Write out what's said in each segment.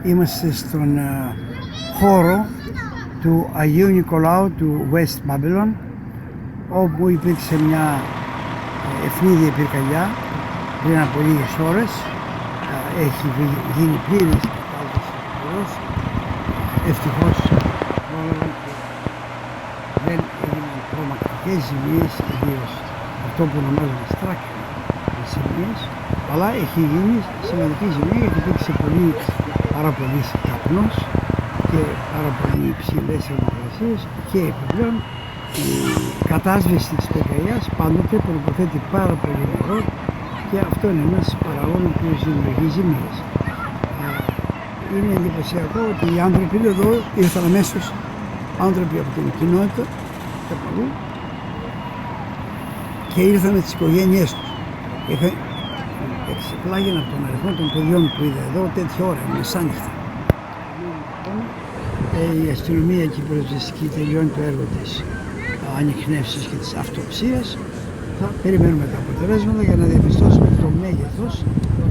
Είμαστε στον χώρο του Αγίου Νικολάου του West Babylon, όπου υπήρξε μια ευνίδια πυρκαγιά πριν από λίγες ώρες. Έχει γίνει πλήρης κατάσταση. Ευτυχώς δεν έγιναν τρομακτικές ζημίες, ιδίως αυτό που ονομάζουμε στράκια ζημίες, αλλά έχει γίνει σημαντική ζημία γιατί υπήρξε πάρα πολύ καπνός και πάρα πολύ υψηλές θερμοκρασίες και επιπλέον η κατάσβεση της πυρκαγιάς πάντοτε προποθέτει πάρα πολύ νερό και αυτό είναι ένας παραγόντων που δημιουργεί ζημίες. Είναι εντυπωσιακό ότι οι άνθρωποι εδώ ήρθαν αμέσως, άνθρωποι από την κοινότητα και από αλλού, και ήρθαν με τις οικογένειές τους. Εξεπλάγει από τον αριθμό των παιδιών που είδα εδώ τέτοια ώρα, μεσάνυχτα. Η αστυνομία και η πυροσβεστική τελειώνει το έργο της ανιχνεύσης και της αυτοψίας. Θα περιμένουμε τα αποτελέσματα για να διαπιστώσουμε το μέγεθος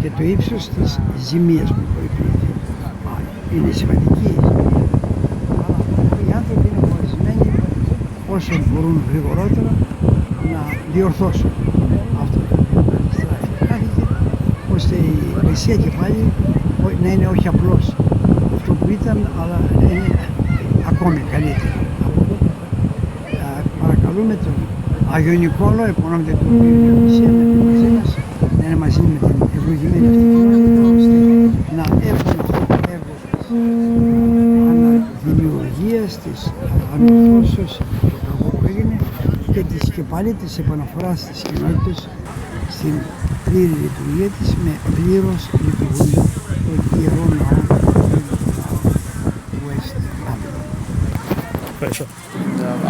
και το ύψος της ζημίας που προϋπήρχε. Είναι σημαντική, αλλά οι άνθρωποι είναι αποφασισμένοι όσο μπορούν γρηγορότερα να διορθώσουν αυτό το ώστε η εκκλησία και πάλι να είναι όχι απλώς αυτό που ήταν, αλλά να είναι ακόμη καλύτερο. Παρακαλούμε τον Άγιο Νικόλαο, επωνόμεται του Εκκλησία με την μαζί μας, να είναι μαζί με την ευλογημένη αυτή κοινότητα, ώστε να έχουμε αυτό το έργο της αναδημιουργίας, της ανορθώσεως, το κακό που έγινε και της και πάλι της επαναφοράς της κοινότητας στην πλήρη λειτουργία της με πλήρως λειτουργούντα το ιερό ναό του West Babylon.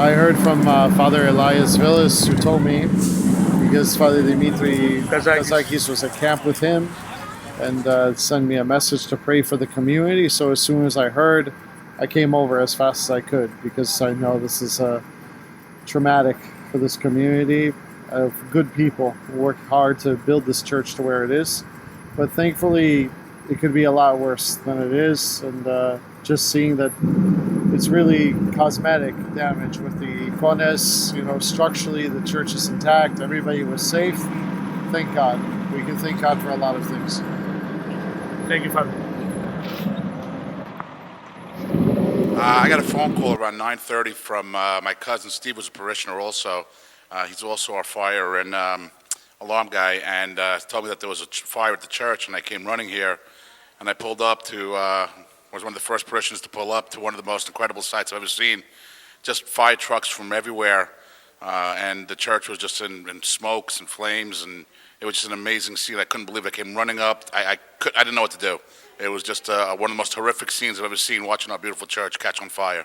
I heard from Father Elias Villas, who told me, because Father Dimitri Kazakis was at camp with him, and sent me a message to pray for the community. So as soon as I heard, I came over as fast as I could, because I know this is traumatic for this community of good people who work hard to build this church to where it is. But thankfully, it could be a lot worse than it is, and just seeing that it's really cosmetic damage with the icones, structurally the church is intact, everybody was safe. Thank God. We can thank God for a lot of things. Thank you, Father. I got a phone call around 9:30 from my cousin Steve, who's a parishioner also. He's also our fire and alarm guy, and told me that there was a fire at the church, and I came running here, and I pulled up to, was one of the first parishioners to pull up to one of the most incredible sights I've ever seen. Just fire trucks from everywhere, and the church was just in smokes and flames, and it was just an amazing scene. I couldn't believe it. I came running up. I didn't know what to do. It was just one of the most horrific scenes I've ever seen, watching our beautiful church catch on fire.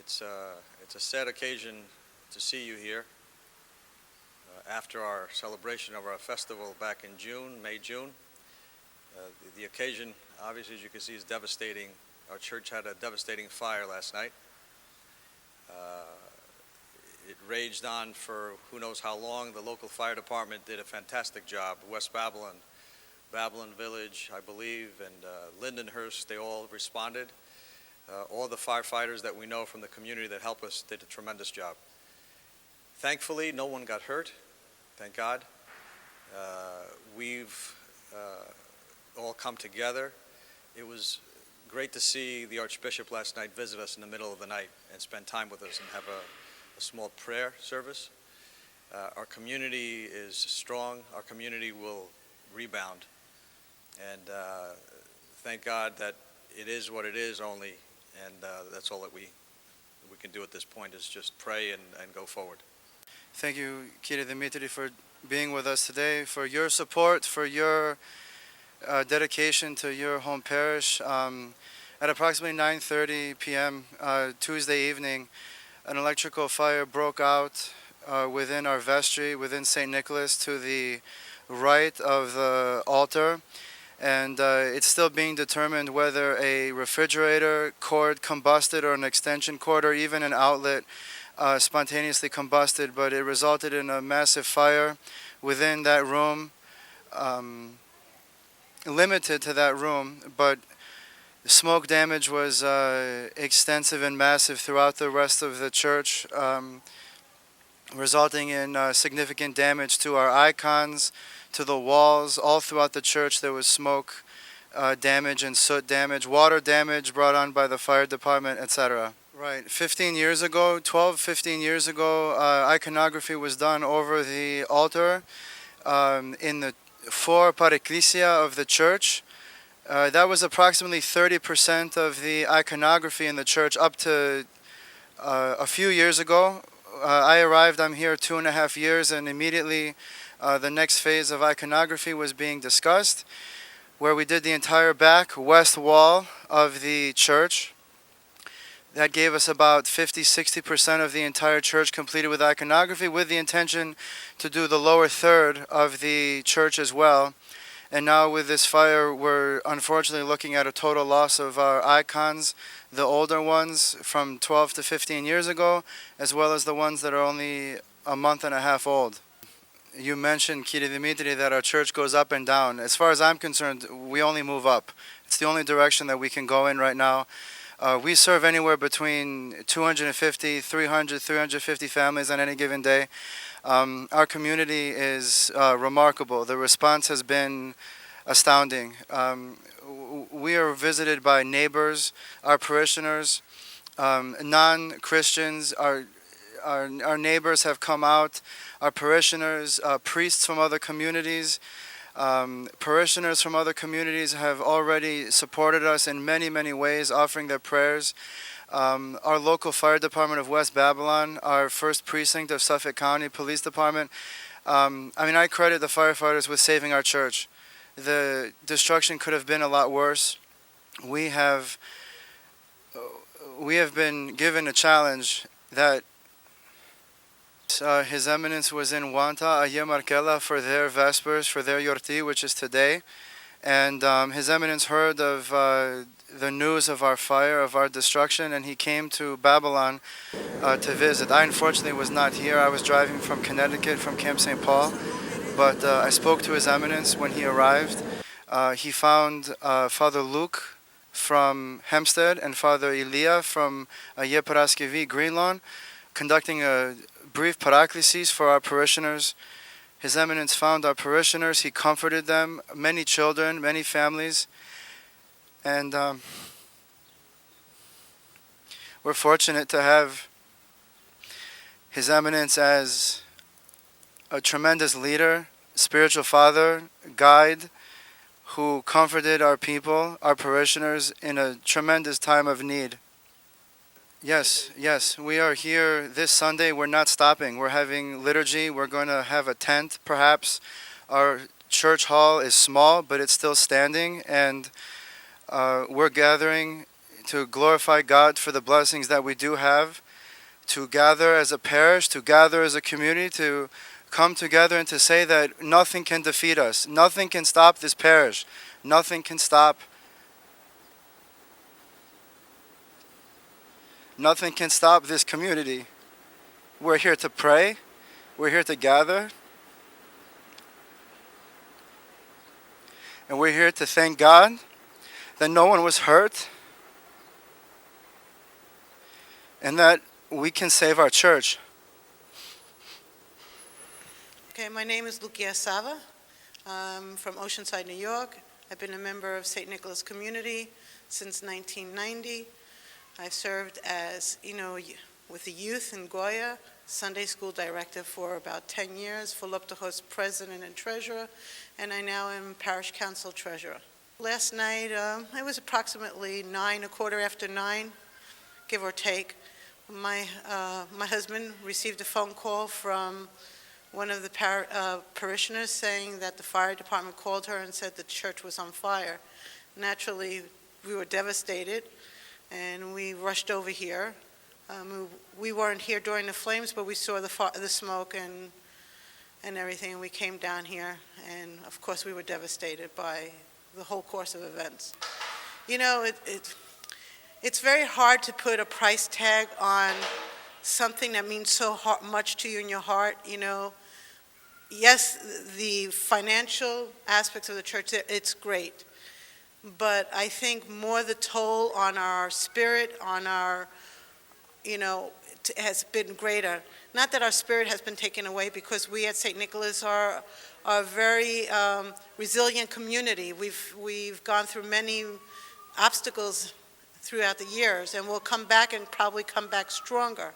It's a sad occasion to see you here after our celebration of our festival back in May-June. The occasion, obviously, as you can see, is devastating. Our church had a devastating fire last night. It raged on for who knows how long. The local fire department did a fantastic job. West Babylon, Babylon Village, I believe, and Lindenhurst, they all responded. All the firefighters that we know from the community that help us did a tremendous job. Thankfully, no one got hurt, thank God. We've all come together. It was great to see the Archbishop last night visit us in the middle of the night and spend time with us and have a small prayer service. Our community is strong. Our community will rebound. And thank God that it is what it is only, and that's all that we can do at this point is just pray and go forward. Thank you, Kyrie Dimitri, for being with us today, for your support, for your dedication to your home parish. At approximately 9:30 p.m. Tuesday evening, an electrical fire broke out within our vestry, within St. Nicholas, to the right of the altar. And it's still being determined whether a refrigerator cord combusted or an extension cord or even an outlet spontaneously combusted, but it resulted in a massive fire within that room, limited to that room, but smoke damage was extensive and massive throughout the rest of the church, resulting in significant damage to our icons, to the walls. All throughout the church there was smoke damage and soot damage, water damage brought on by the fire department, etc. Right, 15 years ago, 15 years ago, iconography was done over the altar in the four paraclesia of the church. That was approximately 30% of the iconography in the church up to a few years ago. I arrived, I'm here 2.5 years, and immediately the next phase of iconography was being discussed, where we did the entire back west wall of the church. That gave us about 50-60% of the entire church completed with iconography, with the intention to do the lower third of the church as well. And now with this fire, we're unfortunately looking at a total loss of our icons, the older ones from 12 to 15 years ago, as well as the ones that are only a month and a half old. You mentioned, Kyrie Dimitri, that our church goes up and down. As far as I'm concerned, we only move up. It's the only direction that we can go in right now. We serve anywhere between 250, 300, 350 families on any given day. Our community is remarkable. The response has been astounding. We are visited by neighbors, our parishioners, non-Christians. Our neighbors have come out, our parishioners, priests from other communities. Parishioners from other communities have already supported us in many, many ways, offering their prayers. Our local fire department of West Babylon, our first precinct of Suffolk County Police Department, I credit the firefighters with saving our church. The destruction could have been a lot worse. We have been given a challenge that His Eminence was in Wanta, Aye Markela, for their Vespers, for their Yorti, which is today. And His Eminence heard of the news of our fire, of our destruction, and he came to Babylon to visit. I unfortunately was not here. I was driving from Connecticut, from Camp St. Paul. But I spoke to His Eminence when he arrived. He found Father Luke from Hempstead and Father Elia from Aye Paraskevi, Greenlawn, conducting a brief paraclesis for our parishioners. His Eminence found our parishioners. He comforted them, many children, many families. And we're fortunate to have His Eminence as a tremendous leader, spiritual father, guide, who comforted our people, our parishioners, in a tremendous time of need. Yes, we are here this Sunday. We're not stopping. We're having liturgy. We're going to have a tent, perhaps. Our church hall is small, but it's still standing, and we're gathering to glorify God for the blessings that we do have, to gather as a parish, to gather as a community, to come together and to say that nothing can defeat us. Nothing can stop this parish. Nothing can stop. Nothing can stop this community. We're here to pray. We're here to gather. And we're here to thank God that no one was hurt and that we can save our church. Okay, my name is Lucia Sava. I'm from Oceanside, New York. I've been a member of St. Nicholas Community since 1990. I served as, with the youth in Goya, Sunday school director for about 10 years, Philoptochos president and treasurer, and I now am parish council treasurer. Last night, it was approximately 9, a quarter after 9, give or take. My husband received a phone call from one of the parishioners saying that the fire department called her and said the church was on fire. Naturally, we were devastated, and we rushed over here. We weren't here during the flames, but we saw the smoke and everything, and we came down here, and of course we were devastated by the whole course of events. You know, it's very hard to put a price tag on something that means so much to you in your heart, you know. Yes, the financial aspects of the church, it's great, but I think more the toll on our spirit, on our, you know, has been greater. Not that our spirit has been taken away, because we at St. Nicholas are a very resilient community. We've gone through many obstacles throughout the years, and we'll come back and probably come back stronger.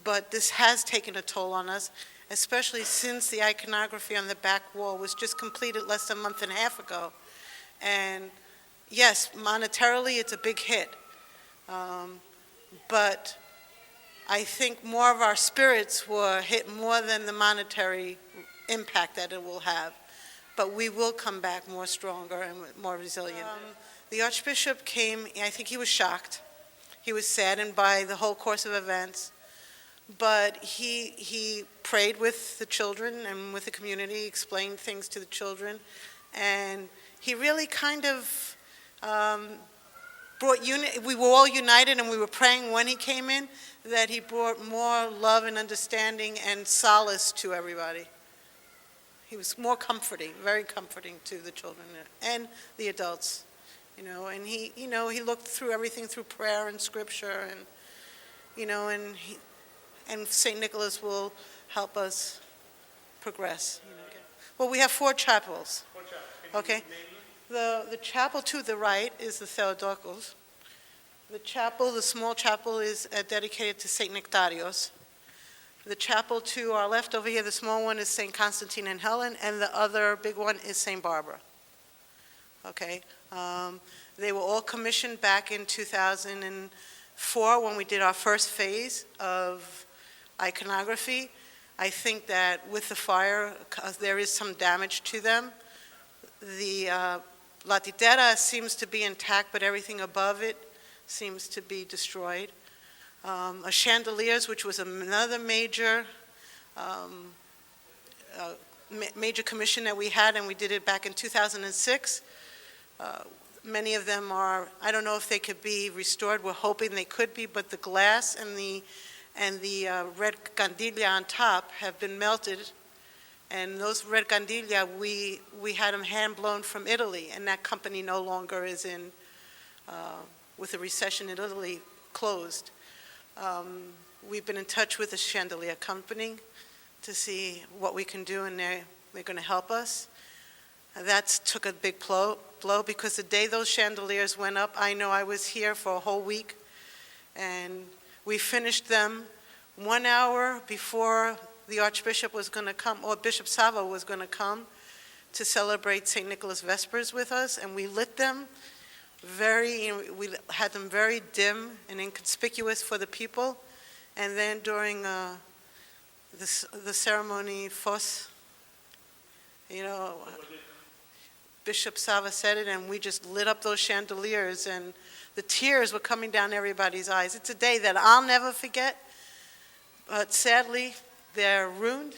But this has taken a toll on us, especially since the iconography on the back wall was just completed less than a month and a half ago. And yes, monetarily it's a big hit, but I think more of our spirits were hit more than the monetary impact that it will have. But we will come back more stronger and more resilient. The Archbishop came, I think he was shocked. He was saddened by the whole course of events. But he prayed with the children and with the community, explained things to the children, and he really kind of brought unity. We were all united, and we were praying when he came in that he brought more love and understanding and solace to everybody. He was more comforting, very comforting to the children and the adults, you know. And he looked through everything through prayer and scripture, and you know, and St. Nicholas will help us progress. You know. Well, we have 4 chapels. 4 chapels. Okay. The chapel to the right is the Theotokos. The small chapel is dedicated to St. Nectarios. The chapel to our left over here, the small one, is St. Constantine and Helen, and the other big one is St. Barbara. Okay. They were all commissioned back in 2004 when we did our first phase of iconography. I think that with the fire, there is some damage to them. The latitera seems to be intact, but everything above it seems to be destroyed. Chandeliers, which was another major commission that we had, and we did it back in 2006. Many of them are, I don't know if they could be restored. We're hoping they could be, but the glass and the red candilla on top have been melted, and those red candilla, we had them hand-blown from Italy, and that company no longer is in, with the recession in Italy, closed. We've been in touch with the chandelier company to see what we can do, and they're going to help us. That took a big blow, because the day those chandeliers went up, I know I was here for a whole week, and we finished them 1 hour before the Archbishop was going to come, or Bishop Sava was going to come to celebrate St. Nicholas Vespers with us, and we lit them we had them very dim and inconspicuous for the people. And then during the ceremony, you know, Bishop Sava said it, and we just lit up those chandeliers, and the tears were coming down everybody's eyes. It's a day that I'll never forget, but sadly, they're ruined,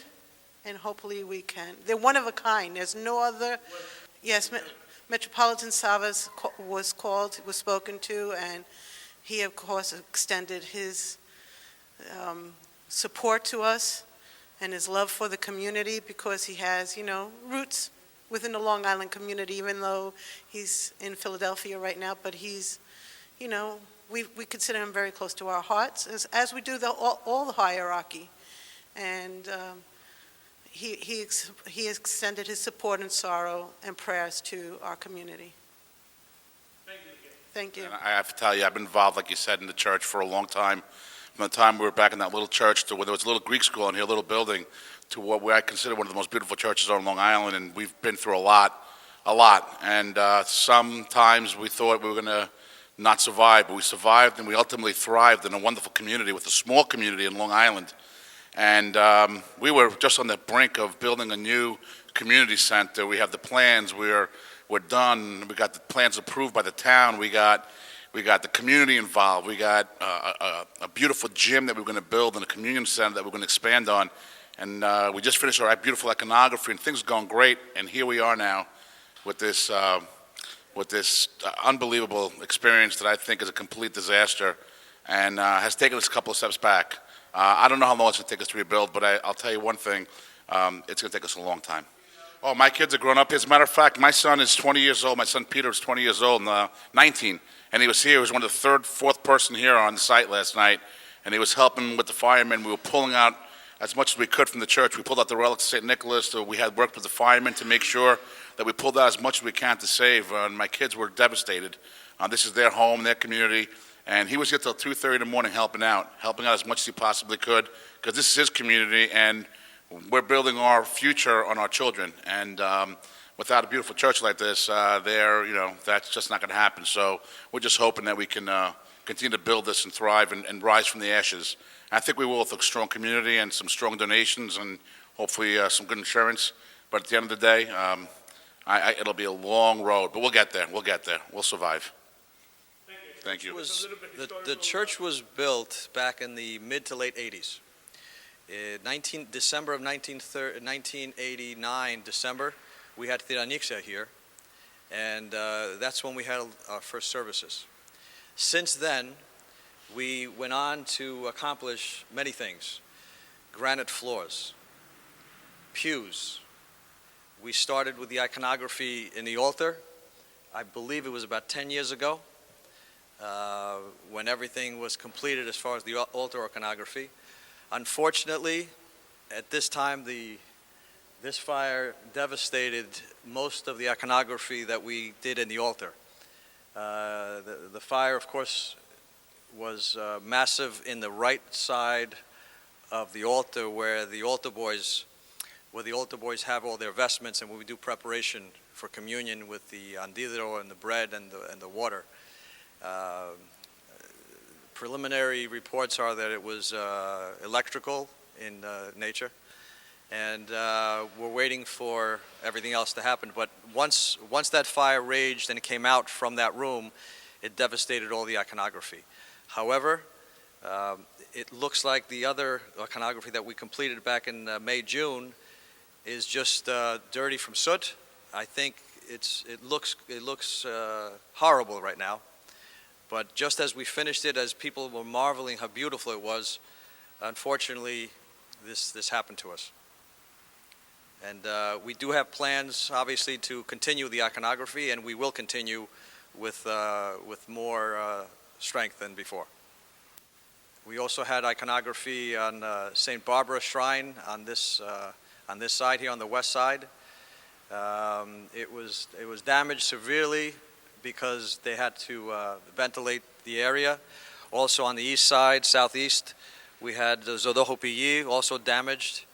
and hopefully we can. They're one of a kind. There's no other. Yes, Metropolitan Savas was spoken to, and he, of course, extended his support to us and his love for the community, because he has, you know, roots within the Long Island community, even though he's in Philadelphia right now. But he's, you know, we consider him very close to our hearts, as we do all the hierarchy. And he extended his support and sorrow and prayers to our community. Thank you. And I have to tell you, I've been involved, like you said, in the church for a long time. From the time we were back in that little church to where there was a little Greek school in here, a little building, to what I consider one of the most beautiful churches on Long Island, and we've been through a lot. And sometimes we thought we were going to not survive, but we survived, and we ultimately thrived in a wonderful community with a small community in Long Island. And we were just on the brink of building a new community center. We have the plans. We're we're done. We got the plans approved by the town. We got the community involved. We got a beautiful gym that we're going to build and a communion center that we're going to expand on. And we just finished our beautiful iconography, and things are going great. And here we are now with this unbelievable experience that I think is a complete disaster and has taken us a couple of steps back. I don't know how long it's going to take us to rebuild, but I'll tell you one thing, it's going to take us a long time. Oh, my kids are grown up. As a matter of fact, my son is 20 years old. My son Peter is 20 years old, 19, and he was here. He was one of the third, fourth person here on the site last night, and he was helping with the firemen. We were pulling out as much as we could from the church. We pulled out the relics of St. Nicholas. So we had worked with the firemen to make sure that we pulled out as much as we can to save. And my kids were devastated. This is their home, their community. And he was here till 2:30 in the morning helping out as much as he possibly could, because this is his community, and we're building our future on our children. And without a beautiful church like this, that's just not going to happen. So we're just hoping that we can continue to build this and thrive and rise from the ashes. And I think we will with a strong community and some strong donations and hopefully some good insurance. But at the end of the day, it'll be a long road, but we'll get there. We'll survive. Thank you. The church was built back in the mid to late 80s. December of 1989, December, we had Tiranixa here, and that's when we had our first services. Since then, we went on to accomplish many things. Granite floors, pews. We started with the iconography in the altar. I believe it was about 10 years ago, when everything was completed as far as the altar iconography. Unfortunately, at this time, this fire devastated most of the iconography that we did in the altar. The fire, of course, was massive in the right side of the altar, where the altar boys have all their vestments, and when we do preparation for communion with the andidro and the bread and the water. Preliminary reports are that it was electrical in nature, and we're waiting for everything else to happen. But once that fire raged and it came out from that room, it devastated all the iconography. However, it looks like the other iconography that we completed back in May, June is just dirty from soot. I think it looks horrible right now. But just as we finished it, as people were marveling how beautiful it was, unfortunately, this happened to us. And we do have plans, obviously, to continue the iconography, and we will continue with more strength than before. We also had iconography on St. Barbara Shrine on this side here on the west side. It was damaged severely because they had to ventilate the area. Also on the east side, southeast, we had Zodohopiyi also damaged.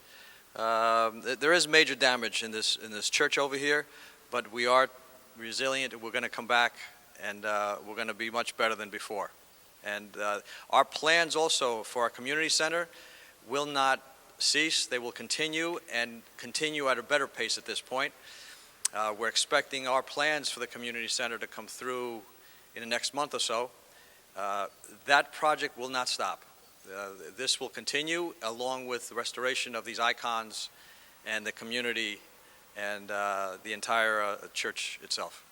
There is major damage in this church over here, but we are resilient. We're going to come back, and we're going to be much better than before. And our plans also for our community center will not cease. They will continue and continue at a better pace at this point. We're expecting our plans for the community center to come through in the next month or so. That project will not stop. This will continue along with the restoration of these icons and the community and the entire church itself.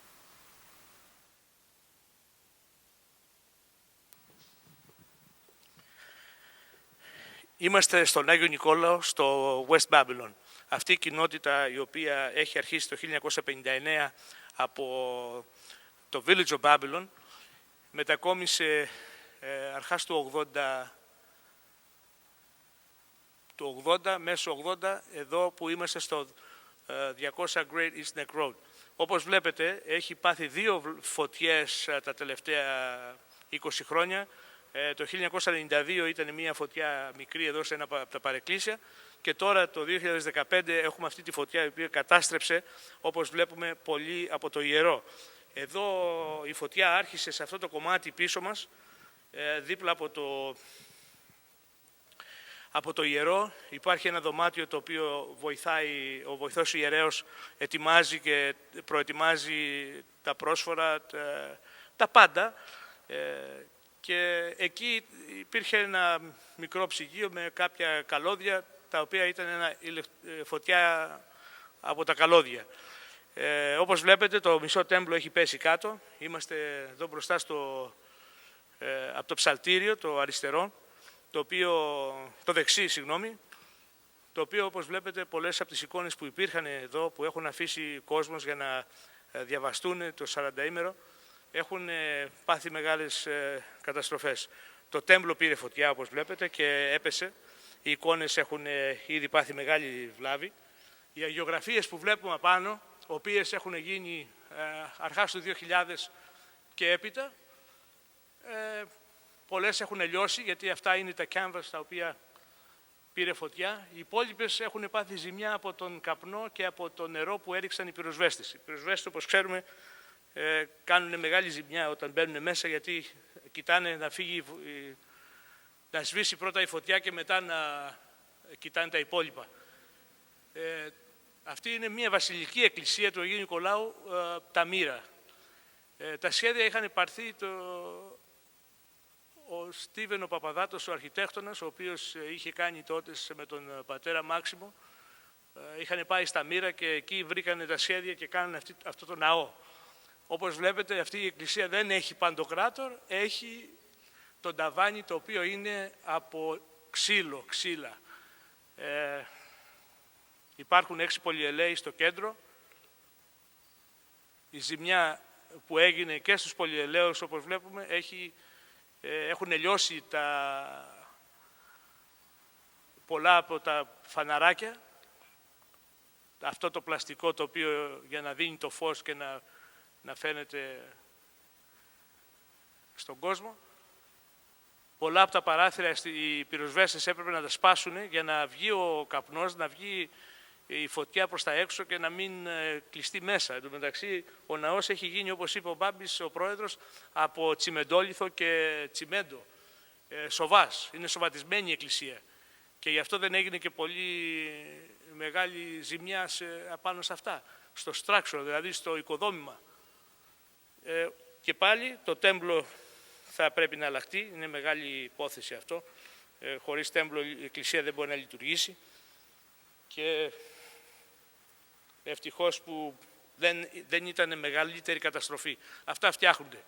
Είμαστε στον Άγιο Νικόλαο, στο West Babylon. Αυτή η κοινότητα, η οποία έχει αρχίσει το 1959 από το Village of Babylon, μετακόμισε αρχάς του 80, μέσω 80, εδώ που είμαστε στο 200 Great East Neck Road. Όπως βλέπετε, έχει πάθει 2 φωτιές τα τελευταία 20 χρόνια. Το 1992 ήταν μια φωτιά μικρή εδώ σε ένα από τα παρεκκλήσια και τώρα το 2015 έχουμε αυτή τη φωτιά η οποία κατάστρεψε, όπως βλέπουμε, πολύ από το ιερό. Εδώ η φωτιά άρχισε σε αυτό το κομμάτι πίσω μας, δίπλα από το ιερό. Υπάρχει ένα δωμάτιο το οποίο βοηθάει, ο βοηθός ιερέως ετοιμάζει και προετοιμάζει τα πρόσφορα, τα πάντα. Και εκεί υπήρχε ένα μικρό ψυγείο με κάποια καλώδια, τα οποία ήταν φωτιά από τα καλώδια. Όπως βλέπετε, το μισό τέμπλο έχει πέσει κάτω. Είμαστε εδώ μπροστά από το ψαλτήριο, το αριστερό, το δεξί, συγγνώμη, το οποίο, όπως βλέπετε, πολλές από τις εικόνες που υπήρχαν εδώ, που έχουν αφήσει κόσμος για να διαβαστούν το 40ήμερο, έχουν πάθει μεγάλες καταστροφές. Το τέμπλο πήρε φωτιά, όπως βλέπετε, και έπεσε. Οι εικόνες έχουν ήδη πάθει μεγάλη βλάβη. Οι αγιογραφίες που βλέπουμε απάνω, οι οποίες έχουν γίνει αρχάς του 2000 και έπειτα, πολλές έχουν λιώσει, γιατί αυτά είναι τα canvas τα οποία πήρε φωτιά. Οι υπόλοιπες έχουν πάθει ζημιά από τον καπνό και από το νερό που έριξαν οι πυροσβέστες. Οι πυροσβέστες, όπως ξέρουμε, κάνουν μεγάλη ζημιά όταν μπαίνουν μέσα, γιατί κοιτάνε να σβήσει πρώτα η φωτιά και μετά να κοιτάνε τα υπόλοιπα. Αυτή είναι μια βασιλική εκκλησία του Αγίου Νικολάου, τα Μοίρα. Τα σχέδια είχαν πάρθει ο Στίβεν ο Παπαδάτος, ο αρχιτέκτονας, ο οποίος είχε κάνει τότε με τον πατέρα Μάξιμο. Είχαν πάει στα Μοίρα και εκεί βρήκανε τα σχέδια και κάνανε αυτό το ναό. Όπως βλέπετε, αυτή η εκκλησία δεν έχει παντοκράτορ, έχει τον ταβάνι, το οποίο είναι από ξύλα. Υπάρχουν 6 πολυελαίοι στο κέντρο. Η ζημιά που έγινε και στους πολυελαίους, όπως βλέπουμε, έχουν λιώσει πολλά από τα φαναράκια. Αυτό το πλαστικό, το οποίο για να δίνει το φως και να φαίνεται στον κόσμο. Πολλά από τα παράθυρα οι πυροσβέστες έπρεπε να τα σπάσουν για να βγει ο καπνός, να βγει η φωτιά προς τα έξω και να μην κλειστεί μέσα. Εν τω μεταξύ, ο ναός έχει γίνει, όπως είπε ο Μπάμπης, ο πρόεδρος, από τσιμεντόλιθο και τσιμέντο. Σοβάς. Είναι σοβατισμένη η εκκλησία. Και γι' αυτό δεν έγινε και πολύ μεγάλη ζημιά απάνω σε αυτά. Στο structure, δηλαδή στο οικοδόμημα. Και πάλι το τέμπλο θα πρέπει να αλλάχτεί. Είναι μεγάλη υπόθεση αυτό. Χωρίς τέμπλο η εκκλησία δεν μπορεί να λειτουργήσει. Και ευτυχώς που δεν ήταν μεγαλύτερη καταστροφή. Αυτά φτιάχνονται.